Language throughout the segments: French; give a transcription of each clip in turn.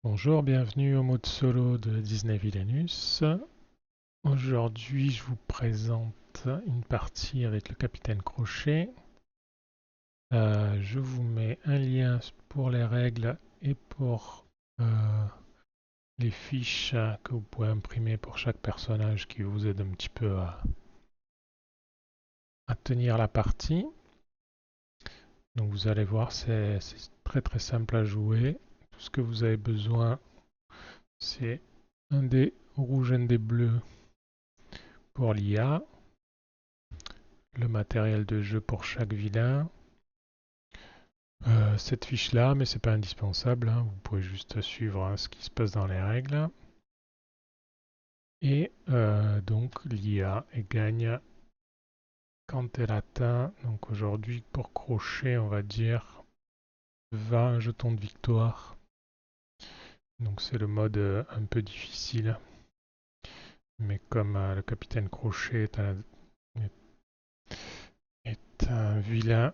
Bonjour, bienvenue au mode solo de Disney Villainus. Aujourd'hui, je vous présente une partie avec le Capitaine Crochet. Je vous mets un lien pour les règles et pour les fiches que vous pouvez imprimer pour chaque personnage qui vous aide un petit peu à tenir la partie. Donc vous allez voir, c'est très très simple à jouer. Tout ce que vous avez besoin, c'est un dé rouge, un dé bleu pour l'IA, le matériel de jeu pour chaque vilain, cette fiche là, mais c'est pas indispensable, hein, vous pouvez juste suivre ce qui se passe dans les règles. Et donc l'IA gagne quand elle atteint, donc aujourd'hui pour Crochet on va dire 20 jetons de victoire. Donc c'est le mode un peu difficile, mais comme le Capitaine Crochet est un vilain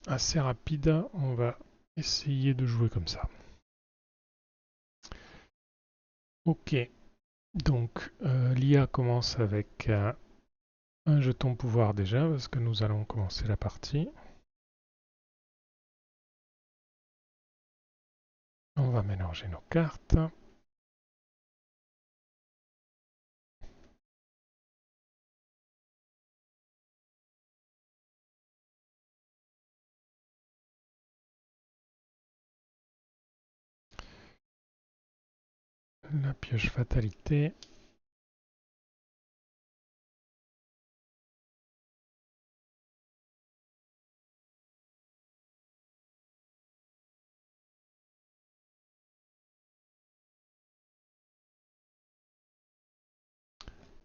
assez rapide, on va essayer de jouer comme ça. Ok, donc l'IA commence avec un jeton pouvoir déjà, parce que nous allons commencer la partie. On va mélanger nos cartes. La pioche fatalité.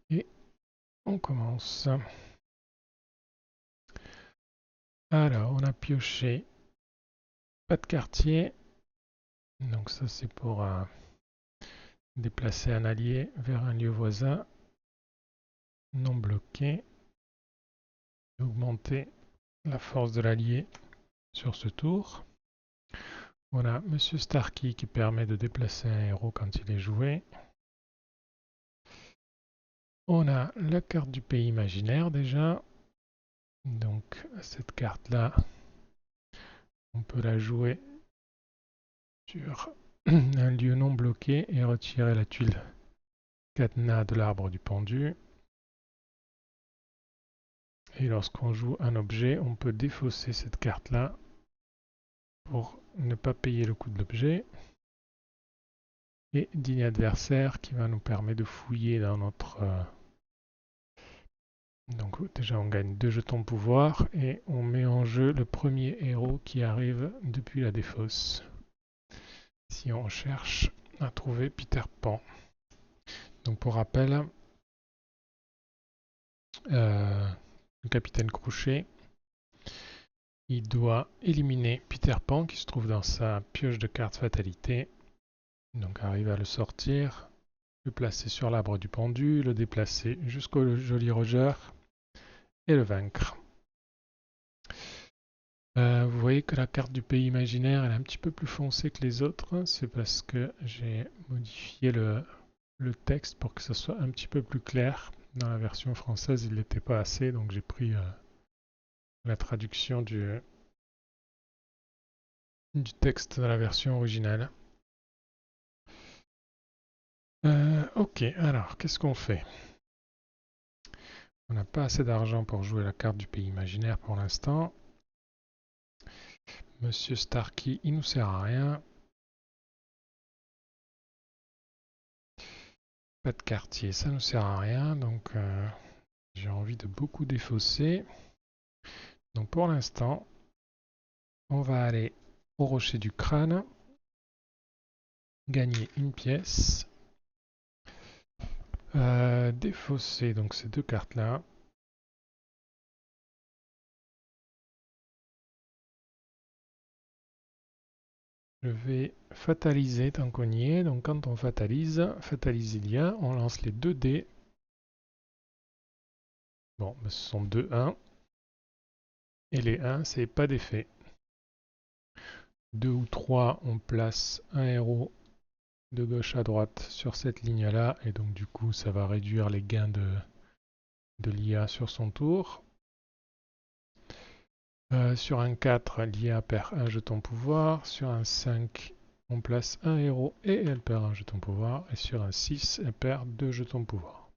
Et on commence. Alors, on a pioché pas de quartier. Donc ça c'est pour déplacer un allié vers un lieu voisin non bloqué. Augmenter la force de l'allié sur ce tour. On a Monsieur Starkey qui permet de déplacer un héros quand il est joué. On a la carte du pays imaginaire déjà. Donc cette carte-là, on peut la jouer sur un lieu non bloqué et retirer la tuile cadenas de l'arbre du pendu. Et lorsqu'on joue un objet, on peut défausser cette carte-là pour ne pas payer le coût de l'objet. Et digne adversaire qui va nous permettre de fouiller dans notre... Donc déjà on gagne 2 jetons de pouvoir et on met en jeu le premier héros qui arrive depuis la défausse. Si on cherche à trouver Peter Pan. Donc pour rappel, le Capitaine Crochet, il doit éliminer Peter Pan qui se trouve dans sa pioche de cartes fatalité. Donc arrive à le sortir, le placer sur l'arbre du pendu, le déplacer jusqu'au Jolly Roger et le vaincre. Vous voyez que la carte du pays imaginaire elle est un petit peu plus foncée que les autres. C'est parce que j'ai modifié le texte pour que ce soit un petit peu plus clair. Dans la version française, il n'était pas assez, donc j'ai pris la traduction du texte de la version originale. Ok, alors qu'est-ce qu'on fait? On n'a pas assez d'argent pour jouer la carte du pays imaginaire pour l'instant. Monsieur Starkey, il nous sert à rien. Pas de quartier, ça nous sert à rien, donc j'ai envie de beaucoup défausser. Donc pour l'instant, on va aller au rocher du crâne, gagner une pièce, défausser donc ces deux cartes-là. Je vais fataliser tant qu'on y est. Donc quand on fatalise, il y a, on lance les 2 dés. Bon, ce sont 2 1. Et les 1, c'est pas d'effet. 2 ou 3, on place un héros de gauche à droite sur cette ligne-là, et donc du coup ça va réduire les gains de l'IA sur son tour. Sur un 4, l'IA perd un jeton pouvoir. Sur un 5, on place un héros et elle perd un jeton pouvoir. Et sur un 6, elle perd 2 jetons pouvoir.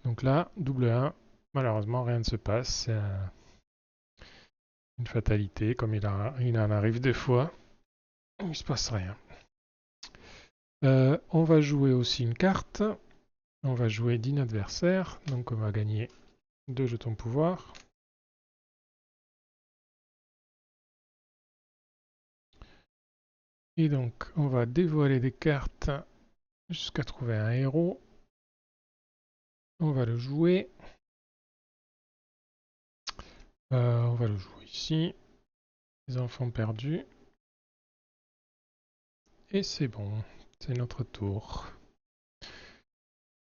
Donc là, double 1, malheureusement rien ne se passe. C'est une fatalité, comme il en arrive des fois. Il ne se passe rien. On va jouer aussi une carte. On va jouer d'inadversaire. Donc on va gagner 2 jetons pouvoir. Et donc on va dévoiler des cartes jusqu'à trouver un héros. On va le jouer. On va le jouer ici. Les enfants perdus. Et c'est bon. C'est notre tour.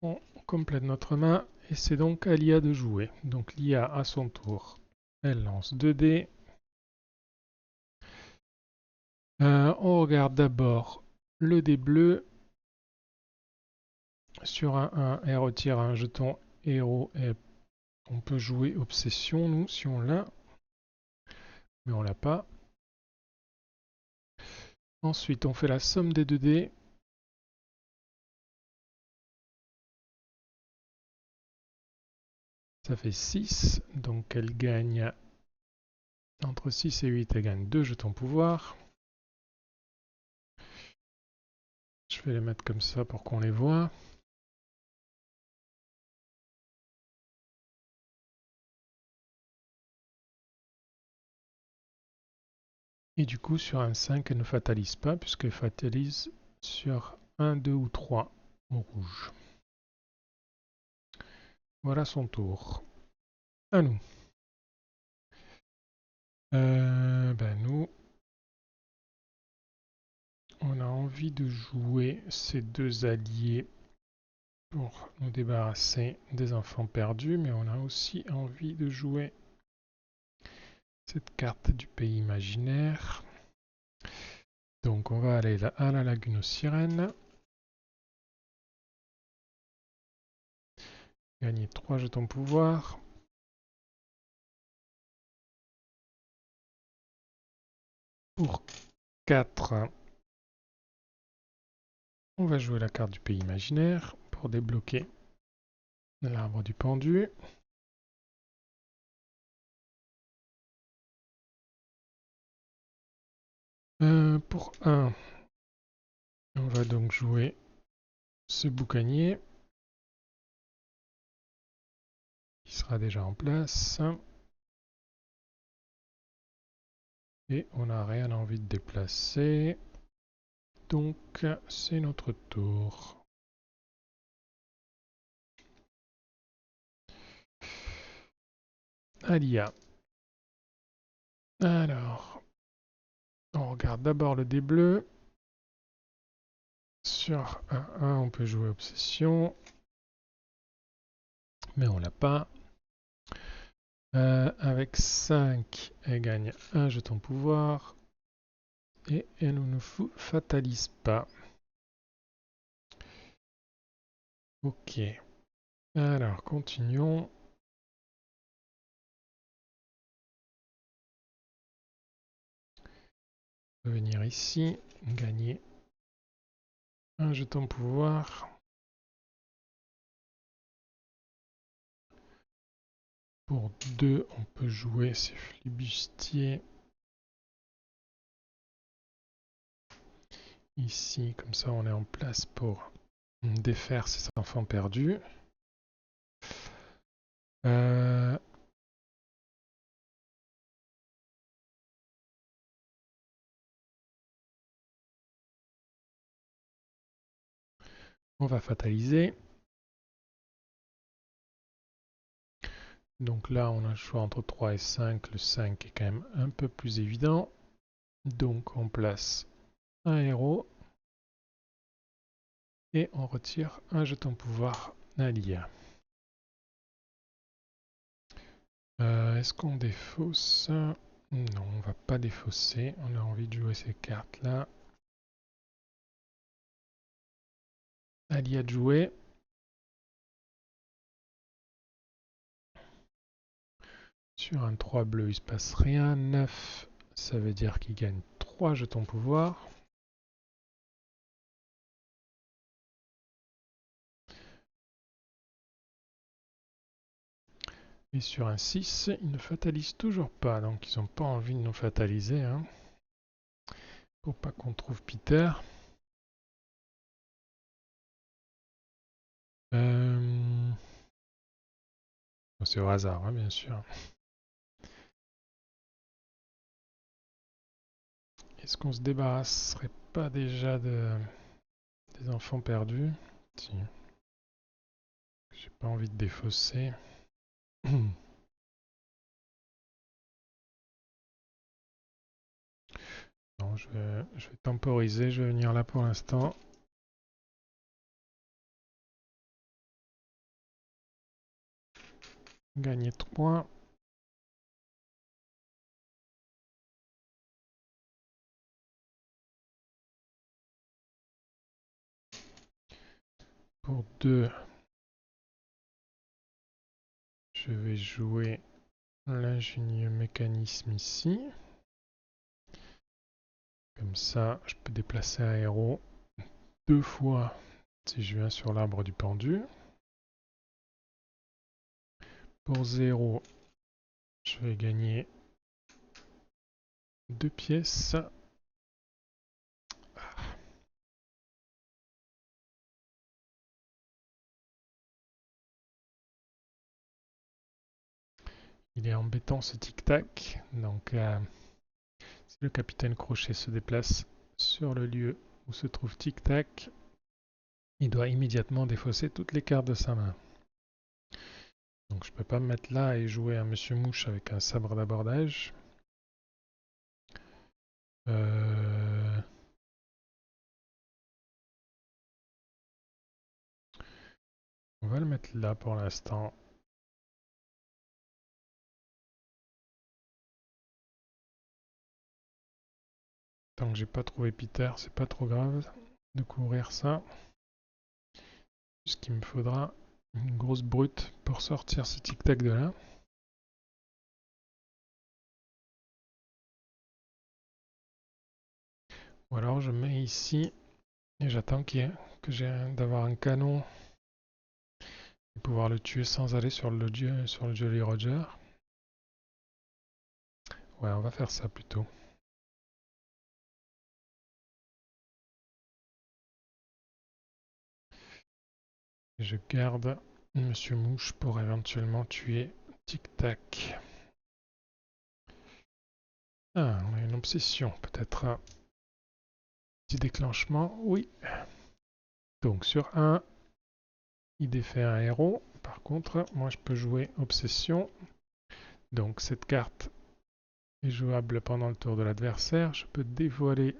On complète notre main. Et c'est donc à l'IA de jouer. Donc l'IA à son tour. Elle lance 2 dés. On regarde d'abord le dé bleu. Sur un 1, elle retire un jeton héros. Et on peut jouer obsession, nous, si on l'a. Mais on l'a pas. Ensuite, on fait la somme des 2 dés. Ça fait 6. Donc elle gagne entre 6 et 8. Elle gagne 2 jetons pouvoir. Je vais les mettre comme ça pour qu'on les voit. Et du coup, sur un 5, elle ne fatalise pas, puisqu'elle fatalise sur 1, 2 ou 3 au rouge. Voilà son tour. À nous. Nous, on a envie de jouer ces 2 alliés pour nous débarrasser des enfants perdus, mais on a aussi envie de jouer cette carte du pays imaginaire. Donc on va aller à la lagune aux sirènes. Gagner 3 jetons pouvoir. Pour 4, on va jouer la carte du pays imaginaire pour débloquer l'arbre du pendu. Pour 1, on va donc jouer ce boucanier qui sera déjà en place. Et on n'a rien envie de déplacer. Donc c'est notre tour. Alia. Alors, on regarde d'abord le dé bleu. Sur un 1, on peut jouer obsession. Mais on l'a pas. Avec 5, elle gagne un jeton pouvoir. Et elle ne nous fatalise pas. Ok. Alors, continuons. On peut venir ici, gagner un jeton pouvoir. Pour 2, on peut jouer ces flibustiers. Ici, comme ça on est en place pour défaire ces enfants perdus. On va fataliser. Donc là, on a le choix entre 3 et 5. Le 5 est quand même un peu plus évident. Donc on place un héros. Et on retire un jeton pouvoir à l'IA. Est-ce qu'on défausse? Non, on va pas défausser. On a envie de jouer ces cartes-là. Ali de jouer. Sur un 3 bleu, il se passe rien. 9, ça veut dire qu'il gagne 3 jetons pouvoir. Et sur un 6, ils ne fatalisent toujours pas, donc ils n'ont pas envie de nous fataliser. Hein. Pour pas qu'on trouve Peter. C'est au hasard, hein, bien sûr. Est-ce qu'on se débarrasserait pas déjà des enfants perdus? Si. J'ai pas envie de défausser. Non, je vais temporiser, je vais venir là pour l'instant. Gagner 3. Pour 2, je vais jouer l'ingénieux mécanisme ici. Comme ça, je peux déplacer un héros 2 fois si je viens sur l'arbre du pendu. Pour 0, je vais gagner 2 pièces. Il est embêtant ce tic-tac. Donc, si le capitaine Crochet se déplace sur le lieu où se trouve tic-tac, il doit immédiatement défausser toutes les cartes de sa main. Donc, je ne peux pas me mettre là et jouer un Monsieur Mouche avec un sabre d'abordage. On va le mettre là pour l'instant. Tant que j'ai pas trouvé Peter, c'est pas trop grave de couvrir ça. Puisqu'il me faudra une grosse brute pour sortir ce tic-tac de là. Ou alors je mets ici et j'attends que j'ai d'avoir un canon et pouvoir le tuer sans aller sur le Jolly Roger. Ouais, on va faire ça plutôt. Je garde Monsieur Mouche pour éventuellement tuer Tic Tac. Ah, on a une obsession, peut-être un petit déclenchement, oui. Donc sur 1, il défait un héros. Par contre, moi je peux jouer obsession. Donc cette carte est jouable pendant le tour de l'adversaire. Je peux dévoiler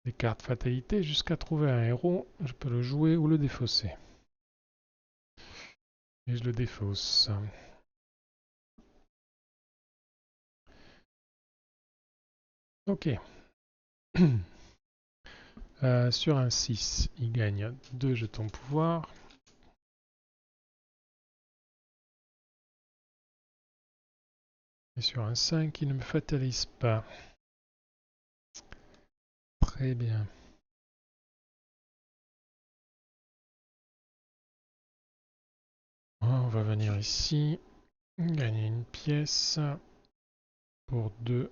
des cartes fatalité jusqu'à trouver un héros. Je peux le jouer ou le défausser. Et je le défausse. Ok. Sur un 6, il gagne 2 jetons pouvoir. Et sur un 5, il ne me fatalise pas. Très bien. On va venir ici. Gagner une pièce. Pour 2,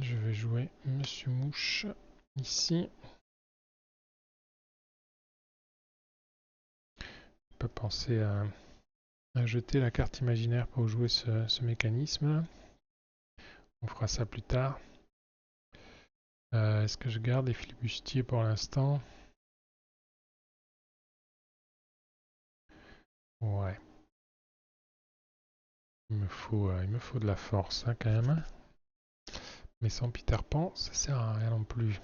je vais jouer Monsieur Mouche ici. Je peux penser à jeter la carte imaginaire pour jouer ce mécanisme. On fera ça plus tard. Est-ce que je garde les flibustiers pour l'instant? Ouais. Il me faut de la force hein, quand même. Mais sans Peter Pan, ça sert à rien non plus.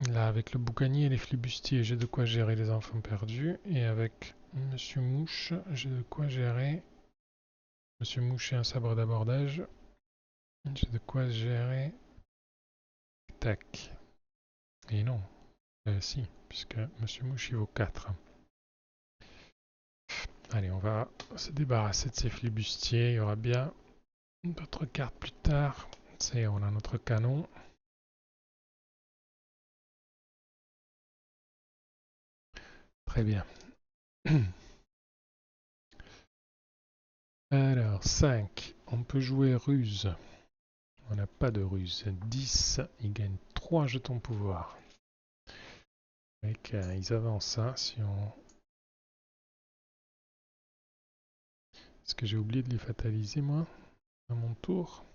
Là, avec le boucanier et les flibustiers, j'ai de quoi gérer les enfants perdus. Et avec Monsieur Mouche, j'ai de quoi gérer Monsieur Mouche et un sabre d'abordage. J'ai de quoi gérer tac. Et non. Si, puisque Monsieur Mouche il vaut 4. Allez, on va se débarrasser de ces flibustiers. Il y aura bien d'autres cartes plus tard. C'est, on a notre canon. Très bien. Alors, 5. On peut jouer ruse. On n'a pas de ruse. 10. Il gagne 3 jetons pouvoir. Avec, ils avancent. Hein, si on... Est-ce que j'ai oublié de les fataliser, moi, à mon tour?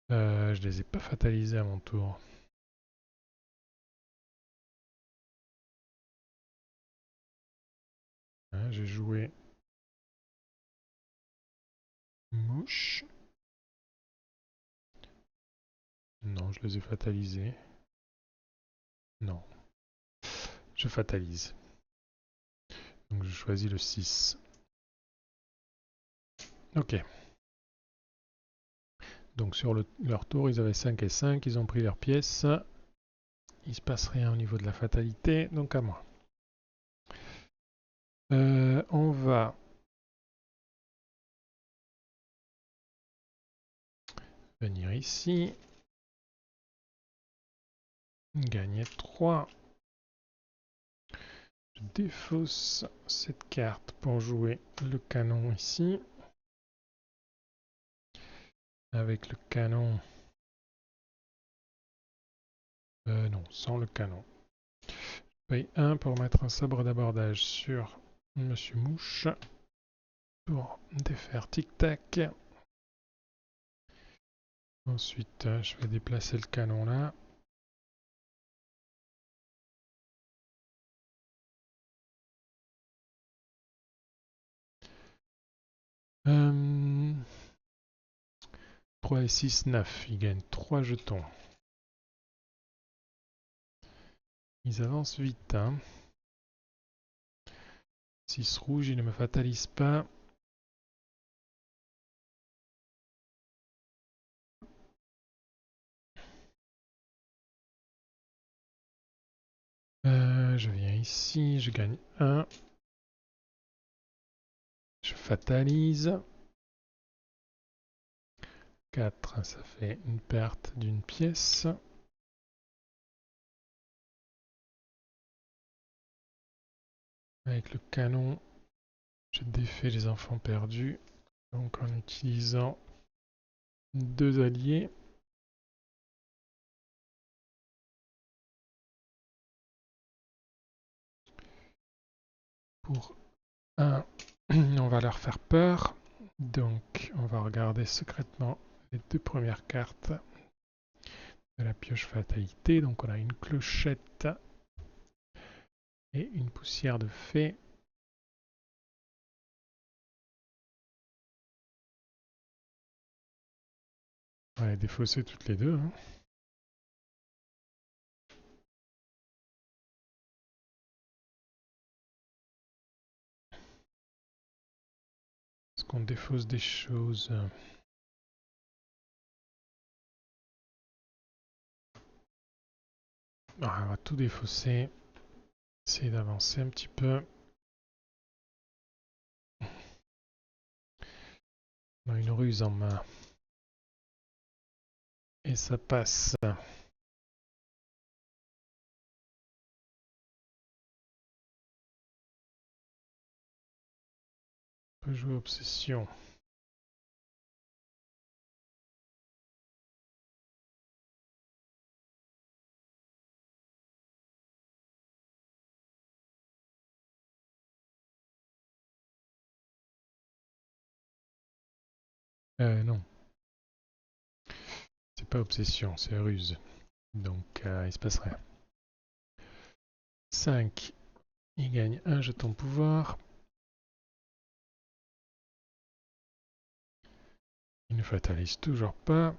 Je les ai pas fatalisés à mon tour. Hein, j'ai joué mouche. Non, je les ai fatalisés. Non. Je fatalise. Donc je choisis le 6. Ok. Donc sur leur tour, ils avaient 5 et 5. Ils ont pris leurs pièces. Il se passe rien au niveau de la fatalité. Donc à moi. On va venir ici. Gagner 3. Je défausse cette carte pour jouer le canon ici. Avec le canon... non, sans le canon. Je paye 1 pour mettre un sabre d'abordage sur Monsieur Mouche. Pour défaire tic-tac. Ensuite, je vais déplacer le canon là. Euh, 3 et 6, 9. Ils gagnent 3 jetons. Ils avancent vite. Hein. 6 rouge, ils ne me fatalisent pas. Je viens ici, je gagne 1. Je fatalise. 4, ça fait une perte d'une pièce. Avec le canon, je défais les enfants perdus. Donc en utilisant 2 alliés. Pour 1, on va leur faire peur. Donc on va regarder secrètement les 2 premières cartes de la pioche fatalité. Donc on a une clochette et une poussière de fée. On va les défausser toutes les deux. Hein. Est-ce qu'on défausse des choses? On va tout défausser. Essayer d'avancer un petit peu. On a une ruse en main. Et ça passe. On peut jouer obsession. Non. C'est pas obsession, c'est ruse. Donc il se passe rien. 5. Il gagne un jeton pouvoir. Il ne fatalise toujours pas.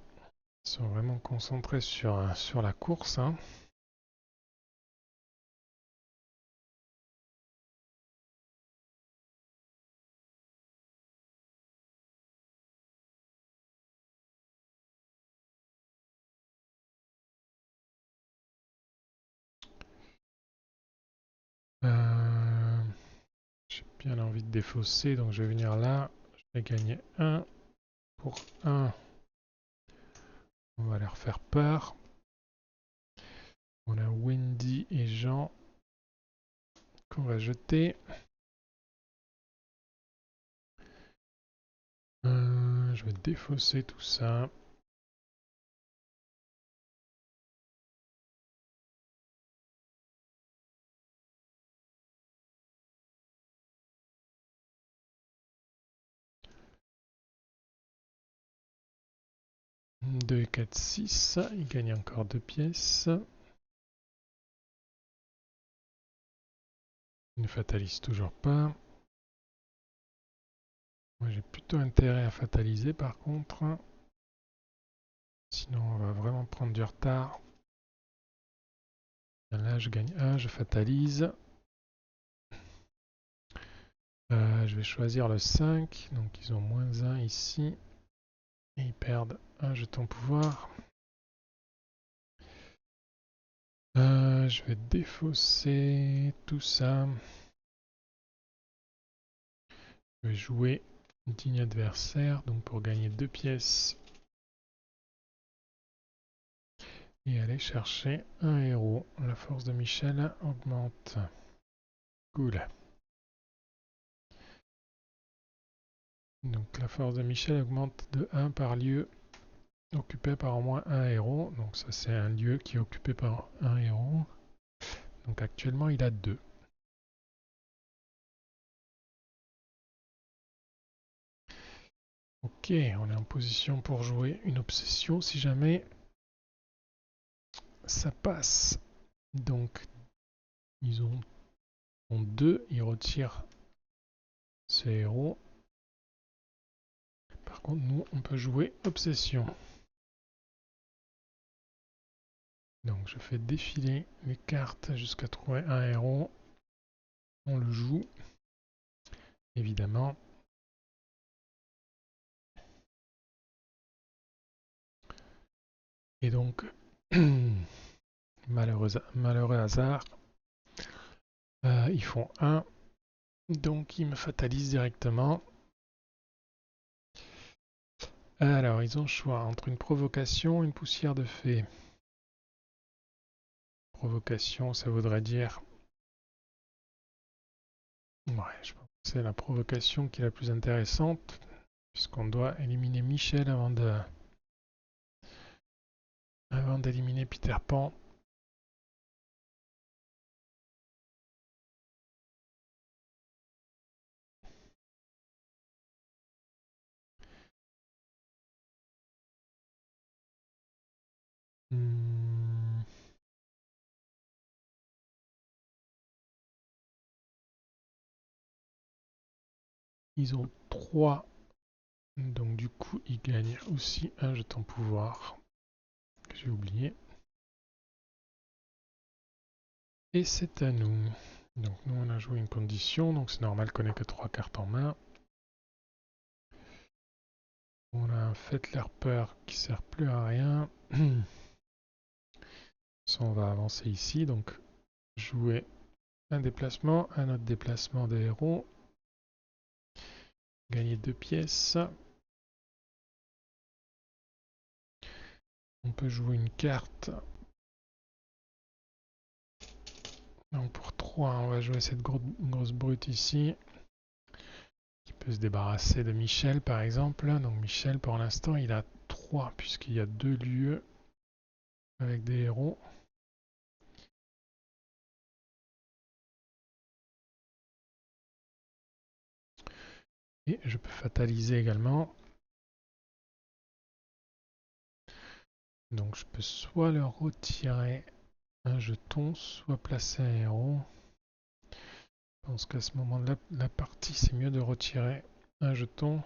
Ils sont vraiment concentrés sur la course. Hein. bien envie de défausser, donc je vais venir là. Je vais gagner 1 pour 1. On va leur faire peur. On a Wendy et Jean qu'on va jeter. Je vais défausser tout ça. Deux, 4, 6. Il gagne encore 2 pièces. Il ne fatalise toujours pas. Moi j'ai plutôt intérêt à fataliser par contre. Sinon on va vraiment prendre du retard. Là je gagne 1, je fatalise. Je vais choisir le 5. Donc ils ont moins 1 ici. Et ils perdent un jeton pouvoir. Je vais défausser tout ça. Je vais jouer digne adversaire, donc pour gagner 2 pièces. Et aller chercher un héros. La force de Michel augmente. Cool. Donc la force de Michel augmente de 1 par lieu occupé par au moins un héros. Donc ça c'est un lieu qui est occupé par un héros. Donc actuellement il a 2. Ok, on est en position pour jouer une obsession si jamais ça passe. Donc ils ont 2, ils retirent ce héros. Par contre nous on peut jouer obsession. Donc je fais défiler les cartes jusqu'à trouver un héros. On le joue, évidemment. Et donc, malheureux hasard, ils font 1. Donc ils me fatalisent directement. Alors ils ont le choix entre une provocation et une poussière de fée. Provocation, ça voudrait dire... Ouais, je pense que c'est la provocation qui est la plus intéressante, puisqu'on doit éliminer Michel avant d'éliminer Peter Pan. Hmm. Ils ont 3, donc du coup ils gagnent aussi un jeton pouvoir, que j'ai oublié. Et c'est à nous. Donc nous on a joué une condition, donc c'est normal qu'on ait que 3 cartes en main. On a un Faites-leur peur qui sert plus à rien. Ça, on va avancer ici, donc jouer un déplacement, un autre déplacement des héros. Gagner 2 pièces. On peut jouer une carte. Donc pour 3, on va jouer cette grosse brute ici. Qui peut se débarrasser de Michel par exemple. Donc Michel pour l'instant il a 3 puisqu'il y a 2 lieux avec des héros. Et je peux fataliser également. Donc je peux soit leur retirer un jeton, soit placer un héros. Je pense qu'à ce moment de la partie, c'est mieux de retirer un jeton.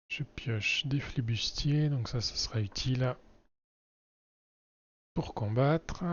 Je pioche des flibustiers, donc ça sera utile pour combattre.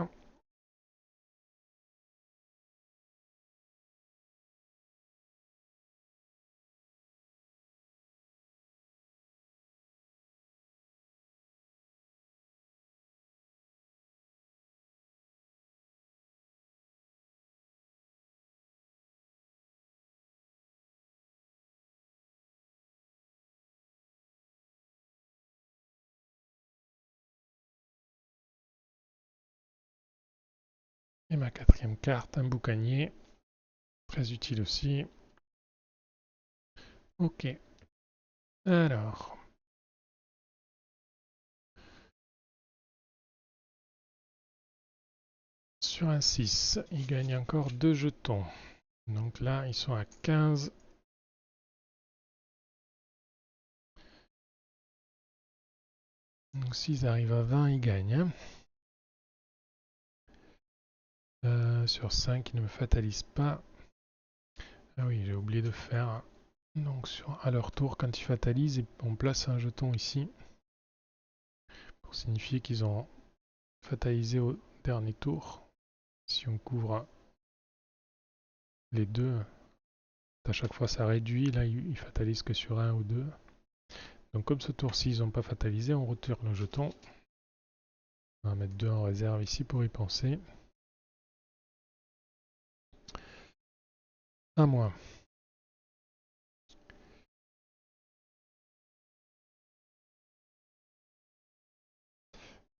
Et ma quatrième carte, un boucanier. Très utile aussi. Ok. Alors. Sur un 6, il gagne encore 2 jetons. Donc là, ils sont à 15. Donc s'ils arrivent à 20, ils gagnent. Sur 5, ils ne me fatalisent pas. Ah oui, j'ai oublié de faire. Donc à leur tour, quand ils fatalisent, on place un jeton ici. Pour signifier qu'ils ont fatalisé au dernier tour. Si on couvre les deux, à chaque fois ça réduit. Là, ils fatalisent que sur un ou deux. Donc comme ce tour-ci, ils n'ont pas fatalisé, on retire le jeton. On va mettre 2 en réserve ici pour y penser. À moi.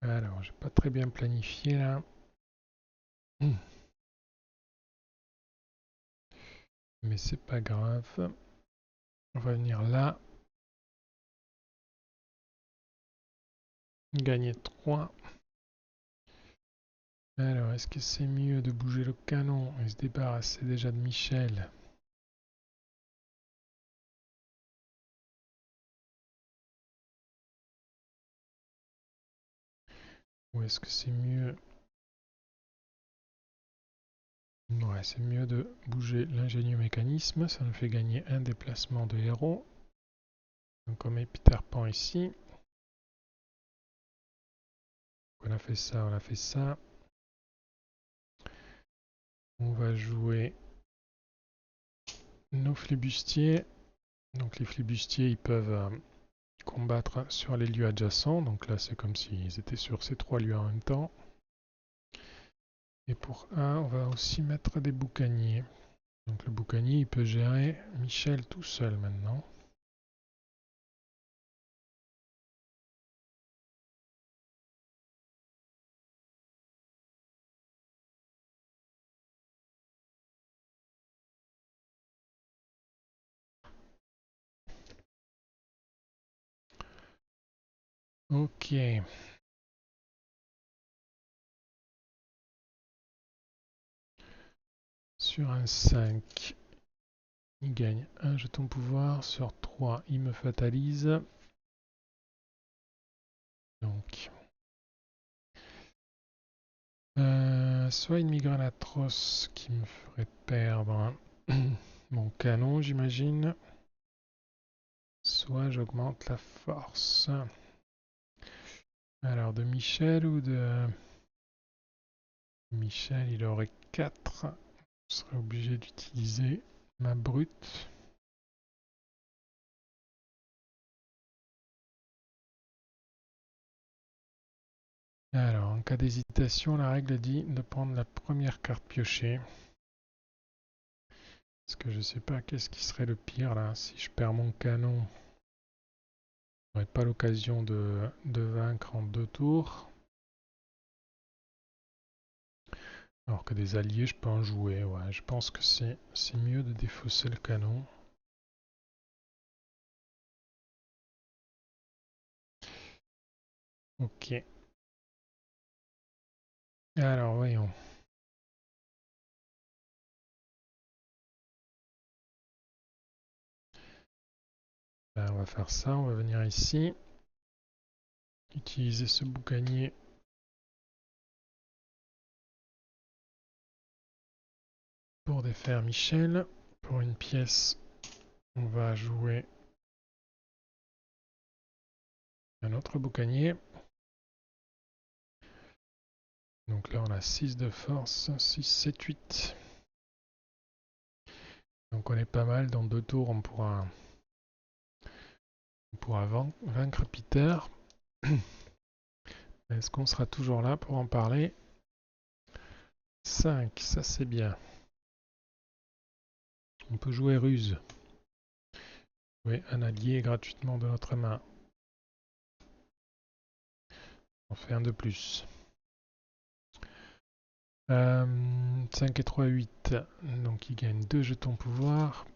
Alors, j'ai pas très bien planifié là. Mais c'est pas grave. On va venir là. Gagner 3. Alors, est-ce que c'est mieux de bouger le canon et se débarrasser déjà de Michel? Ou est-ce que c'est mieux... Ouais, c'est mieux de bouger l'ingénieux mécanisme. Ça nous fait gagner un déplacement de héros. Donc on met Peter Pan ici. On a fait ça, on a fait ça. On va jouer nos flibustiers. Donc les flibustiers, ils peuvent combattre sur les lieux adjacents. Donc là, c'est comme s'ils étaient sur ces 3 lieux en même temps. Et pour un, on va aussi mettre des boucaniers. Donc le boucanier, il peut gérer Michel tout seul maintenant. Ok. Sur un 5, il gagne un jeton pouvoir. Sur 3, il me fatalise. Donc, soit une migraine atroce qui me ferait perdre mon canon, j'imagine. Soit j'augmente la force. Alors, de Michel ou de... Michel, il aurait 4. Je serais obligé d'utiliser ma brute. Alors, en cas d'hésitation, la règle dit de prendre la première carte piochée. Parce que je sais pas qu'est-ce qui serait le pire là. Si je perds mon canon, j'aurai pas l'occasion de vaincre en 2 tours. Alors que des alliés, je peux en jouer. Ouais, je pense que c'est mieux de défausser le canon. Ok. Alors, voyons. Ben, on va faire ça. On va venir ici. Utiliser ce boucanier pour défaire Michel. Pour une pièce, on va jouer un autre boucanier. Donc là, on a 6 de force. 6, 7, 8. Donc on est pas mal. Dans 2 tours, on pourra vaincre Peter. Est-ce qu'on sera toujours là pour en parler? 5, ça c'est bien. On peut jouer ruse. Jouer un allié gratuitement de notre main. On fait un de plus. 5 et 3, 8. Donc il gagne 2 jetons pouvoir.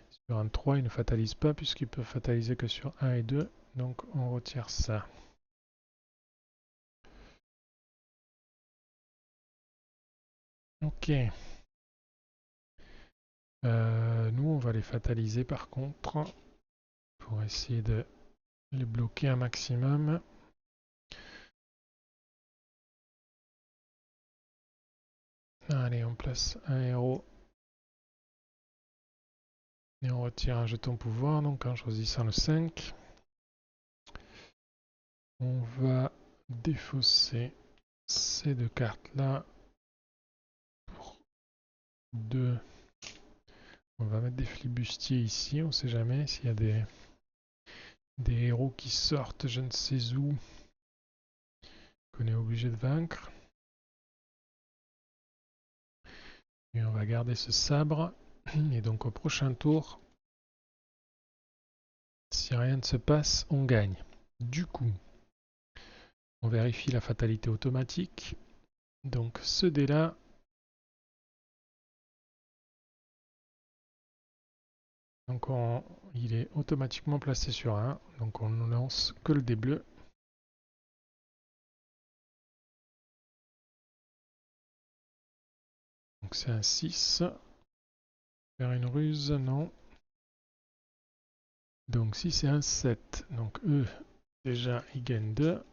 Sur un 3, il ne fatalise pas puisqu'il peut fataliser que sur 1 et 2. Donc on retire ça. Ok. Nous, on va les fataliser par contre pour essayer de les bloquer un maximum. Allez, on place un héros et on retire un jeton pouvoir, donc en choisissant le 5. On va défausser ces deux cartes-là pour 2. On va mettre des flibustiers ici, on ne sait jamais s'il y a des héros qui sortent je ne sais où qu'on est obligé de vaincre. Et on va garder ce sabre. Et donc au prochain tour, si rien ne se passe, on gagne. Du coup, on vérifie la fatalité automatique. Donc ce dé-là, donc il est automatiquement placé sur 1. Donc on ne lance que le dé bleu. Donc c'est un 6. Faire une ruse, non. Donc si c'est un 7, donc eux, déjà, ils gagnent 2.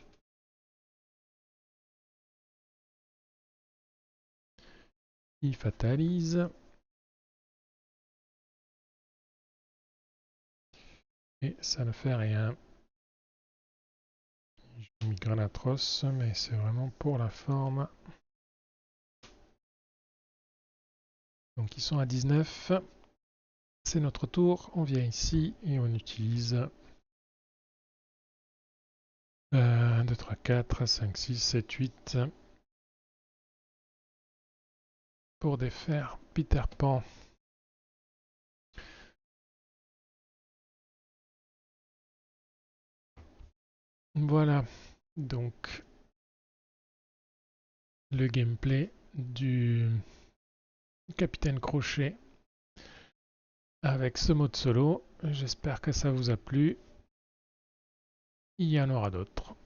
Ils fatalisent. Et ça ne fait rien. J'ai mis Granatos, mais c'est vraiment pour la forme. Donc ils sont à 19. C'est notre tour. On vient ici et on utilise 1, 2, 3, 4, 5, 6, 7, 8 pour défaire Peter Pan. Voilà donc le gameplay du Capitaine Crochet avec ce mode solo. J'espère que ça vous a plu. Il y en aura d'autres.